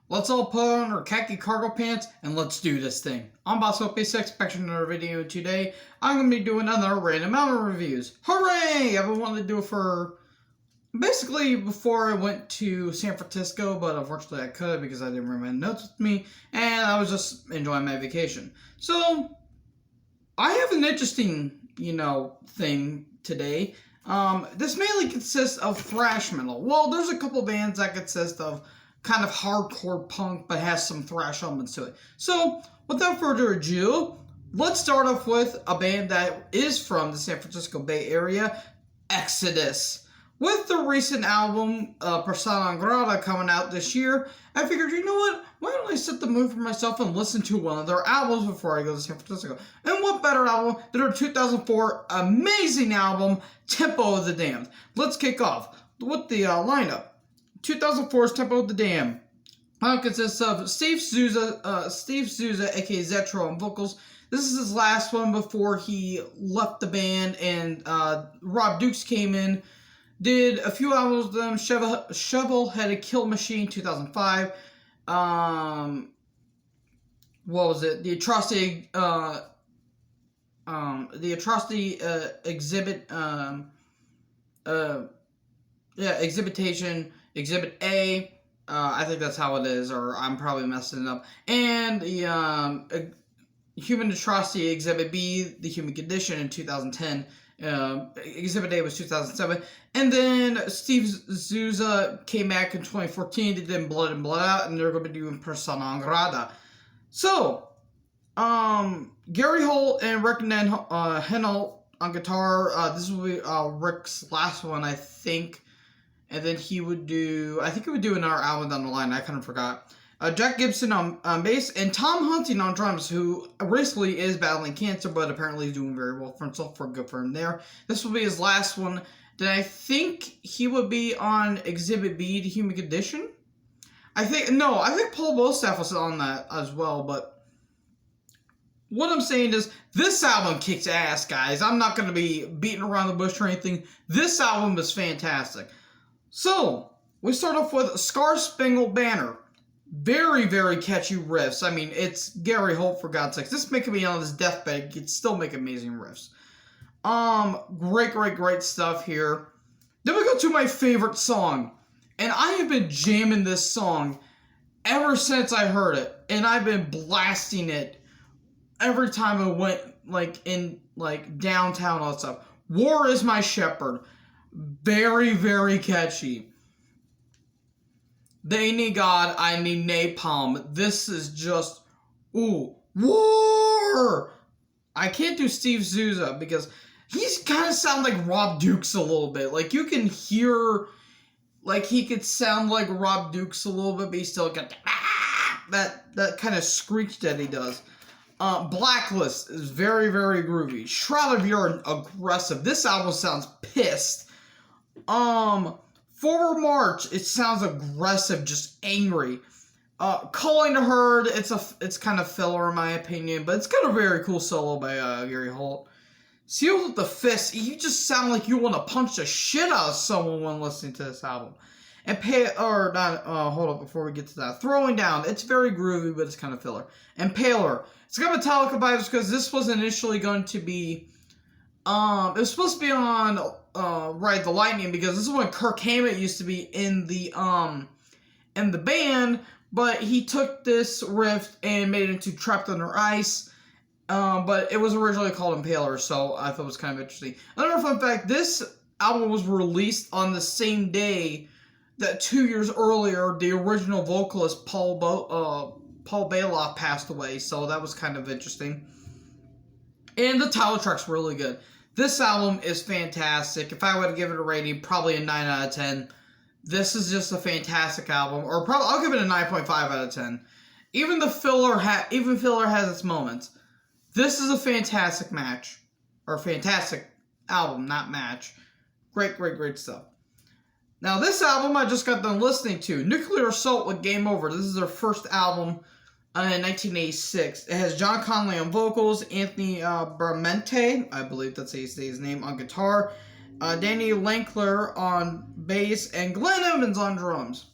Let's all put on our khaki cargo pants and let's do this thing. I'm Boss6, back to another video. Today, I'm going to be doing another random album reviews. Hooray! I've been wanting to do it for basically before I went to San Francisco, but unfortunately I couldn't because I didn't bring my notes with me, and I was just enjoying my vacation. So, I have an interesting, thing today. This mainly consists of thrash metal. Well, there's a couple bands that consist of kind of hardcore punk, but has some thrash elements to it. So, without further ado, let's start off with a band that is from the San Francisco Bay Area, Exodus. With the recent album, Persona non grata, coming out this year, I figured, you know what? Why don't I set the mood for myself and listen to one of their albums before I go to San Francisco? And what better album than their 2004 amazing album, Tempo of the Damned? Let's kick off with the lineup. 2004's Tempo of the Damned consists of Steve Souza, aka Zetro, on vocals. This is his last one before he left the band, and Rob Dukes came in. Did a few albums with them. Shovel-Headed Kill Machine, 2005. What was it? The Atrocity Exhibit. Exhibitation. Exhibit A. I think that's how it is, or I'm probably messing it up. And the Human Atrocity Exhibit B, The Human Condition, in 2010. Exhibit A was 2007, and then Steve Souza came back in 2014. They did Blood and Blood Out, and they're going to be doing Persona non grata. So, Gary Holt and Rick Hennel on guitar. This will be Rick's last one, I think, and then he would do. I think he would do another album down the line. I kind of forgot. Jack Gibson on bass, and Tom Hunting on drums, who recently is battling cancer, but apparently is doing very well for himself. Good for him there. This will be his last one. Then I think he would be on Exhibit B, The Human Condition. I think Paul Bostaph was on that as well, but what I'm saying is, this album kicks ass, guys. I'm not going to be beating around the bush or anything. This album is fantastic. So, we start off with Star Spangled Banner. Very, very catchy riffs. I mean, it's Gary Holt, for God's sakes. This making me on his deathbed, he could still make amazing riffs. Great stuff here. Then we go to my favorite song. And I have been jamming this song ever since I heard it. And I've been blasting it every time I went, in downtown, all that stuff. War Is My Shepherd. Very, very catchy. They need God, I need napalm. This is just, ooh, war! I can't do Steve Souza because he's kind of sound like Rob Dukes a little bit. Like, you can hear, he could sound like Rob Dukes a little bit, but he still got that kind of screech that he does. Blacklist is very, very groovy. Shroud of Urine, aggressive. This album sounds pissed. Forward March, it sounds aggressive, just angry. Calling to Herd, it's kind of filler in my opinion, but it's got a very cool solo by Gary Holt. Sealed with the Fist, you just sound like you want to punch the shit out of someone when listening to this album. And hold up before we get to that. Throwing Down, it's very groovy, but it's kind of filler. And Paler, it's got Metallica vibes because this was initially going to be, it was supposed to be on Ride the Lightning, because this is when Kirk Hammett used to be in the band, but he took this riff and made it into Trapped Under Ice, but it was originally called Impaler, so I thought it was kind of interesting. Another fun fact, this album was released on the same day that 2 years earlier, the original vocalist Paul Bailoff passed away, so that was kind of interesting. And the title track's really good. This album is fantastic. If I were to give it a rating, probably a 9 out of 10. This is just a fantastic album. Or probably, I'll give it a 9.5 out of 10. Even filler has its moments. This is a fantastic match. Or fantastic album, not match. Great stuff. Now, this album I just got done listening to. Nuclear Assault with Game Over. This is their first album in 1986. It has John Connolly on vocals, Anthony Bramante, I believe that's how you say his name, on guitar, Danny Lankler on bass, and Glenn Evans on drums.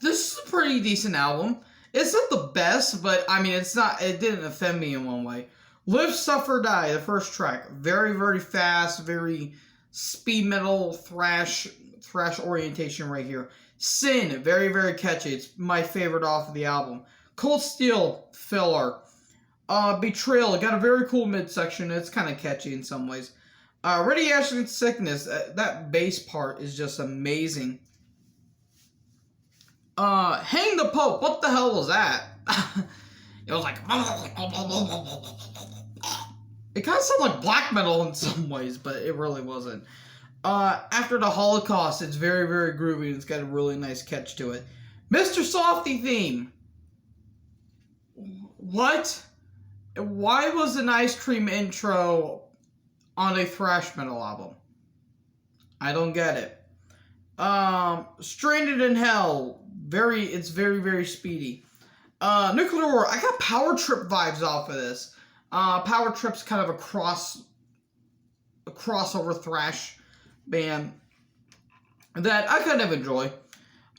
This is a pretty decent album. It's not the best, but I mean, it didn't offend me in one way. Live, Suffer, Die, the first track. Very, very fast, very speed metal, thrash orientation right here. Sin, very, very catchy. It's my favorite off of the album. Cold Steel, filler. Betrayal, got a very cool midsection. It's kind of catchy in some ways. Radiation Sickness, that bass part is just amazing. Hang the Pope, what the hell was that? It was like... It kind of sounded like black metal in some ways, but it really wasn't. After the Holocaust, it's very, very groovy. It's got a really nice catch to it. Mr. Softy theme. What? Why was an Ice Cream intro on a thrash metal album? I don't get it. Stranded in Hell. It's very, very speedy. Nuclear War. I got Power Trip vibes off of this. Power Trip's kind of a crossover thrash band that I kind of enjoy.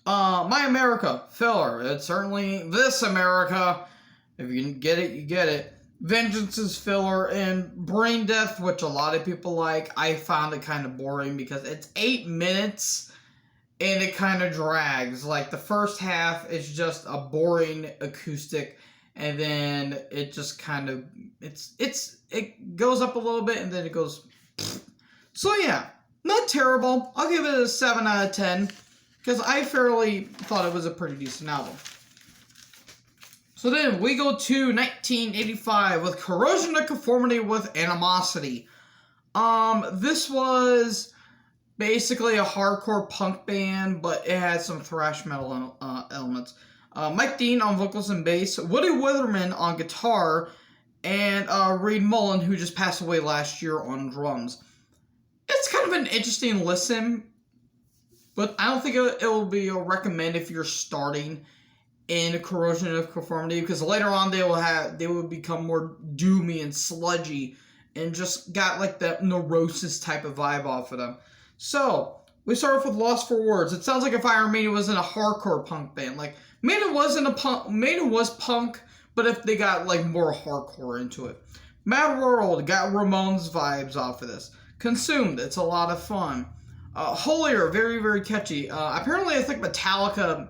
My America, filler. It's certainly This America. If you get it, you get it. Vengeance is filler, and Brain Death, which a lot of people like, I found it kind of boring because it's 8 minutes and it kind of drags. Like, the first half is just a boring acoustic, and then it just kind of, it goes up a little bit and then it goes, so yeah, not terrible. I'll give it a 7 out of 10 because I fairly thought it was a pretty decent album. So then we go to 1985 with Corrosion to Conformity with Animosity. This was basically a hardcore punk band, but it had some thrash metal elements. Mike Dean on vocals and bass, Woody Witherman on guitar, and Reed Mullen, who just passed away last year, on drums. It's kind of an interesting listen, but I don't think it will be a recommend if you're starting in Corrosion of Conformity, because later on they will become more doomy and sludgy and just got like that Neurosis type of vibe off of them. So we start off with Lost for Words. It sounds like if Iron Maiden was in a hardcore punk band. Like Maiden was punk, but if they got like more hardcore into it. Mad World got Ramones vibes off of this. Consumed, it's a lot of fun. Holier, very, very catchy. Apparently I think Metallica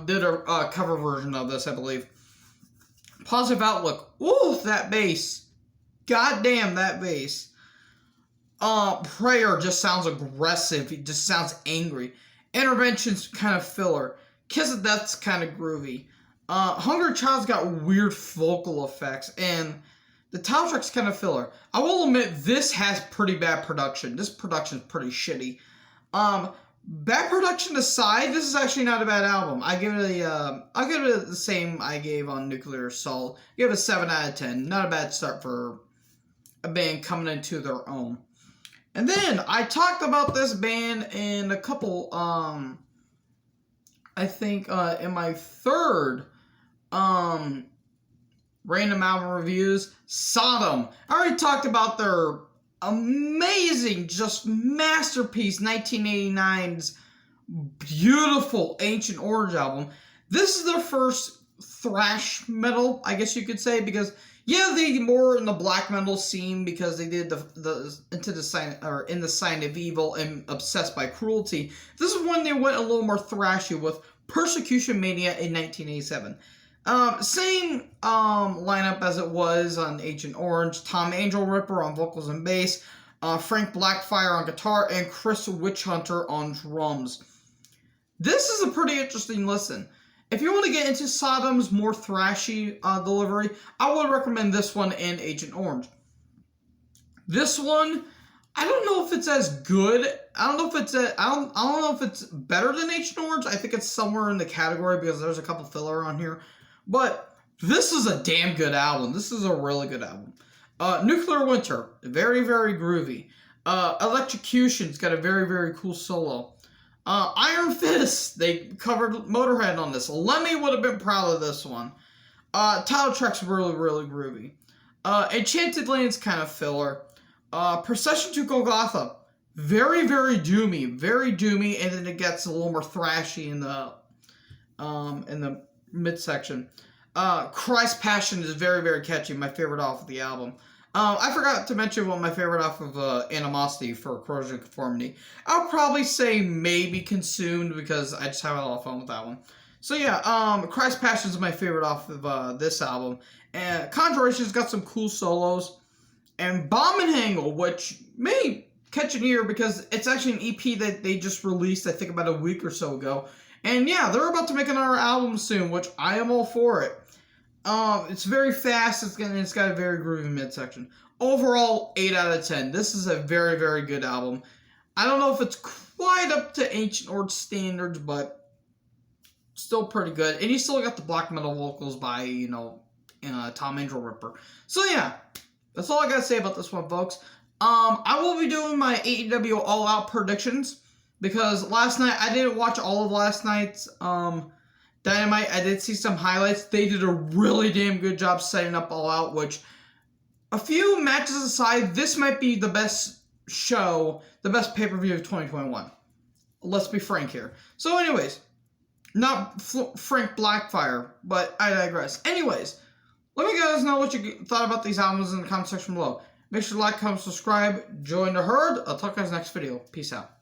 did a cover version of this, I believe. Positive Outlook. Ooh, that bass. Goddamn, that bass. Prayer just sounds aggressive. It just sounds angry. Intervention's kind of filler. Kiss of Death's kind of groovy. Hungry Child's got weird vocal effects, and the title track's kind of filler. I will admit, this has pretty bad production. This production's pretty shitty. Bad production aside, this is actually not a bad album. I'll give it the same I gave on Nuclear Assault. Give it a 7 out of 10. Not a bad start for a band coming into their own. And then I talked about this band in a couple, I think in my third random album reviews. Sodom. I already talked about their amazing, just masterpiece 1989's beautiful Ancient Orange album. This is their first thrash metal, I guess you could say, because yeah, they more in the black metal scene because they did In the Sign of Evil and Obsessed by Cruelty. This is when they went a little more thrashy with Persecution Mania in 1987. Same lineup as it was on Agent Orange. Tom Angel Ripper on vocals and bass, Frank Blackfire on guitar, and Chris Witchhunter on drums. This is a pretty interesting listen. If you want to get into Sodom's more thrashy delivery, I would recommend this one and Agent Orange. This one, I don't know if it's as good. I don't know if it's better than Agent Orange. I think it's somewhere in the category because there's a couple filler on here. But this is a damn good album. This is a really good album. Nuclear Winter, very, very groovy. Electrocution's got a very, very cool solo. Iron Fist, they covered Motorhead on this. Lemmy would have been proud of this one. Title track's really, really groovy. Enchanted Land's kind of filler. Procession to Golgotha, very, very doomy, and then it gets a little more thrashy in the midsection. Christ Passion is very, very catchy. My favorite off of the album. I forgot to mention one of my favorite off of Animosity for Corrosion Conformity. I'll probably say maybe Consumed because I just have a lot of fun with that one. So yeah, Christ Passion is my favorite off of this album. And Conjuration's got some cool solos. And Bomb and Hangle, which may catch an ear because it's actually an EP that they just released, I think, about a week or so ago. And yeah, they're about to make another album soon, which I am all for it. It's very fast. It's got a very groovy midsection. Overall, 8 out of 10. This is a very, very good album. I don't know if it's quite up to Ancient Order standards, but still pretty good. And you still got the black metal vocals by, Tom Angel Ripper. So yeah, that's all I gotta say about this one, folks. I will be doing my AEW All Out predictions because last night I didn't watch all of last night's Dynamite. I did see some highlights. They did a really damn good job setting up All Out, which, a few matches aside, this might be the best show, the best pay-per-view of 2021. Let's be frank here. So anyways, not Frank Blackfire, but I digress. Anyways, let me guys know what you thought about these albums in the comment section below. Make sure to like, comment, subscribe, join the herd. I'll talk to you guys next video. Peace out.